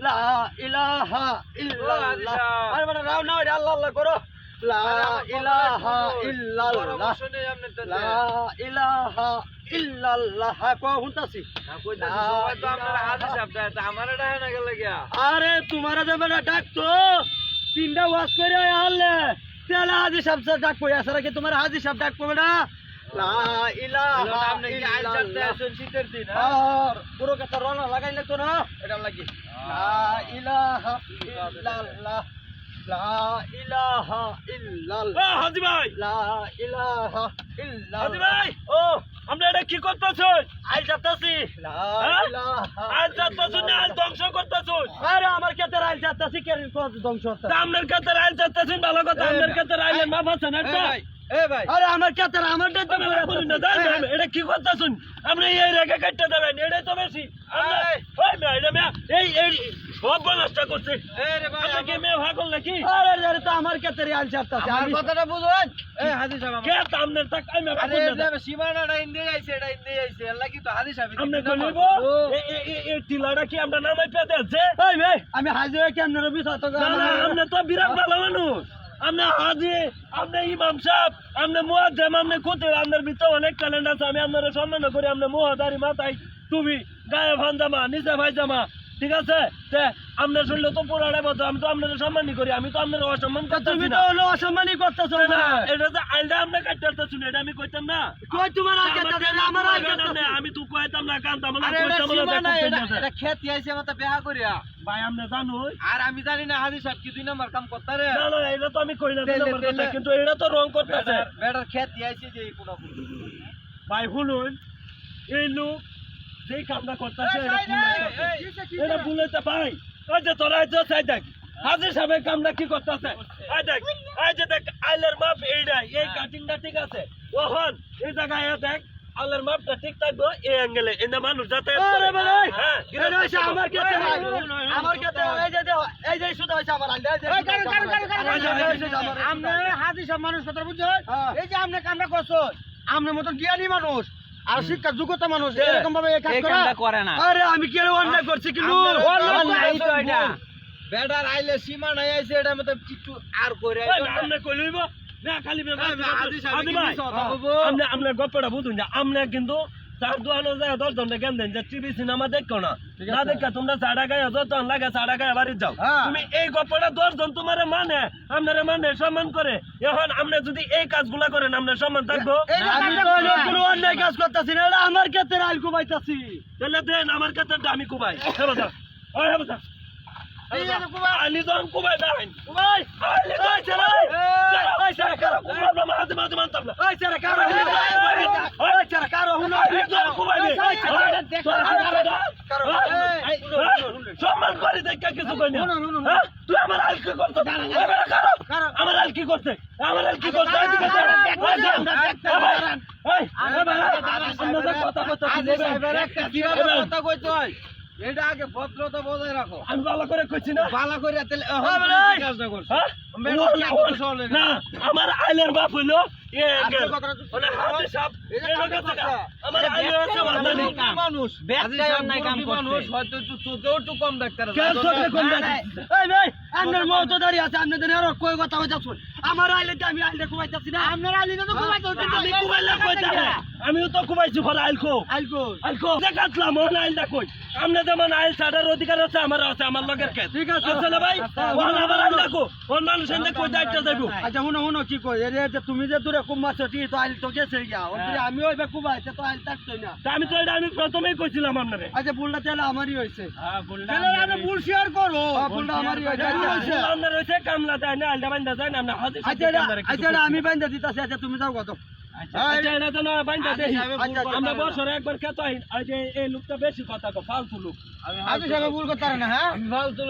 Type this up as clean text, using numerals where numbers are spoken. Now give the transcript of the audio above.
লা ইলাহা ইল্লাল্লাহ। আরে বেটা রাও না, এটা আল্লাহ আল্লাহ করো। লা ইলাহা ইল্লাল্লাহ, লা ইলাহা ইল্লাল্লাহ। হ্যাঁ কও শুনতাছি। আরে তোমারা যে বেটা ডাকতো তিনটা ওয়াজ করে আনলে তাহলে হাজি সাহেব ডাক কই আসলে কি তোমার হাজি সাহেব ডাক কবে না? লা ইলাহা ইল্লাল্লাহ। শীতের দিন আর পুরো কথা রওনা লাগাইলে তো না এটা লাগি। লা ইলাহা ইল্লাল্লাহ, লা ইলাহা ইল্লাল্লাহ। হাজি ভাই, লা ইলাহা ইল্লাল্লাহ। হাজি ভাই, ও আমরা এটা কি করতেছস? আইল যাত্তাছি। লা ইলাহা আইল যাত্তাছস না আইল ধ্বংস করতেছস? আরে আমার ক্ষেতের আইল যাত্তাছি কেন ধ্বংস করতেছ? আপনার ক্ষেতের আইল যাত্তাছেন ভালো কথা, আপনার ক্ষেতের আইল মাপ আছে না এটা? ভাই আরে আমার ক্ষেতের আমারটা তো বলুন না, জানেন এটা কি করতেছুন? আপনি এই রেখা কাটতে দেবেন, এটাই তো বেশি। ওই না এটা মেয়া এই সব নষ্ট করছে। আরে ভাই আপনি কি মেয়ে ভাগল নাকি? আরে আরে তো আমার ক্ষেতের আইল যাত্তাছে, আমার কথাটা বুঝুন। এই হাজি সাহেব কে আপনার তাক আমি ভাগল না। আরে সীমানাটা ইন্দে আইছে, এটা ইন্দে আইছে লাগি তো হাজি সাহেব আপনি কইব এই টিলাটা কি আমরা নামাই পেতে আছে? এই ভাই আমি হাজি হয়ে কেমনে রবি তো আপনি তো বিরাট ভালো মানুষ। আপনি হাজি, আপনি ইমাম সাহেব, আপনি মুয়াজ্জিম, আপনি কুতুব, আপনার ভিতরে অনেক ট্যালেন্ট আছে। আমি আপনারা সম্মান করি। আপনি মুহাদারি মাথায় টুপি, গায়ে ভান্দামা, নিচে ভাইজামা, ঠিক আছে? আপনার শুনলে তো পুরাটাই বলতো। আমি তো আপনারা সম্মানই করি, আমি তো আপনার অসম্মান করতেছি না। তুমি তো হলো অসম্মানই করতেছ না। এটা যে আইলটা আপনি কাটতে শুনে এটা আমি কইতাম না। কই তোমার আগে আমার আগে না, আমি তো কইতাম না, কান্তাম না, কইতাম না। এটা খেত আইছে মাথা বেহা করিয়া ভাই আপনি জানো। আর আমি জানি না হাজি সাহেব কি 2 নম্বর কাম করতে রে। না না এটা তো আমি কই না 2 নম্বর কথা, কিন্তু এটা তো রং করতেছে। বেটার খেত আইছে যে কোন ভাই শুনুন, এই লোক যেই কামটা করতেছে এটা ভুলেছে ভাই। ওই যে তোরা যে চাই দেখ হাজির সাহেবের কামটা কি করতেছে। এই দেখ, এই যে দেখ আইলের মাপ এইটাই, এই কাটিংটা ঠিক আছে। ওহন এই জায়গায় দেখ আইলের মাপটা ঠিক থাকবে এই অ্যাঙ্গেলে, এনে মানুষ যাতে আরে ভাই হ্যাঁ এটা হইছে আমার কাছে, আমার কাছে এই যে শুধু হইছে আমার আইল। আমরা হাজির সাহেব মানুষ কথা বুঝছো? এই যে আপনি কামটা করছো, আপনার মতন জ্ঞানী মানুষ আর শিক্ষা যোগ্যতা মানুষ এরকম ভাবে এই কাজ করে না। আরে আমি কি অন্যায় করছি? কিন্তু অন্যায় তো এটা বেটার আইলে সীমা নাই আইছে, এটা মত একটু আর করে আপনি কইলইব না খালি আপনার গপ্পটা বুঝুন যে আপনি কিন্তু চার দোয়ানো যায় 10 জন জ্ঞান দেন যে টিভি সিনেমা দেখো না, না দেখা তোমরা চাড়া গায়ে যত লাগে চাড়া গায়ে বাড়ি যাও। তুমি এই গপ্পটা 10 জন তোমার মানে আপনারা মানে সম্মান করে। এখন আপনি যদি এই কাজগুলা করেন আপনার সম্মান থাকবো। আমি তো কোনো অন্যায় কাজ করতেছি না, এটা আমার ক্ষেতের আইল কুবাইতাছি। তাহলে দেন আমার ক্ষেতেরটা আমি কুবাই। হ্যাঁ বাবা, ওই হ্যাঁ বাবা আলি যখন কুবাই দেন কুবাই আলি যাই চলে ওই সারা কারো কুবাই না মাঝে মাঝে মানতাম না। ওই সারা কারো ওই সারা কারো হুনা কুবাই দে সম্মান করে দেখ কিছু কই না। হ্যাঁ তুই আমার আইল কি করছ? আমার আইল কি করছে? আমার আইল কি করছে? কথা কইতে হয় এটা আগে ভদ্রতা বজায় রাখো। আমি ভালো করে কইছি না? ভালো করে তাহলে না আমার আইলের বাপ হইলো মানুষ হয়তো একটু চোখেও একটু কম দেখতে আপনার মতো দাঁড়িয়ে আছে। আপনাদের আরো কই কথা হইতাছে আমার আইলে আমি আইলে কুবাইতাছি না। আপনার আইলে তো আমিও তো কুবাইছি ফলে আইলকো আইলকো আইলকো দেখাতলাম ওন আইলটা কই। আপনি যেমন আইল ছাড়ার অধিকার আছে আমার আছে, আমার লগের কেস ঠিক আছে না ভাই? ওন আমার আইল দেখো ওন মানুষ এনে কই দাইতে যাইবো। আচ্ছা হুনো হুনো কি কই এর যে তুমি যে দূরে কুমাছ টি তো আইল তো গেছে গিয়া ওন আমি ওইবা কুবাইতে তো আইল থাকতই না। আমি তো এটা আমি প্রথমেই কইছিলাম আপনারে। আচ্ছা ভুলটা তাহলে আমারই হইছে। হ্যাঁ ভুলটা তাহলে আমি ভুল শেয়ার করো। ভুলটা আমারই হইছে। আপনার হইছে কামলা দেয় না আইলটা বান্দা যায় না। আচ্ছা আমি বান্দা দিতাছি। আচ্ছা তুমি যাও কত আমরা বছরে একবার খেতে এই লোকটা বেশি কথা ফালতু লোক। আমি ভুল করতে না। হ্যাঁ ফালতু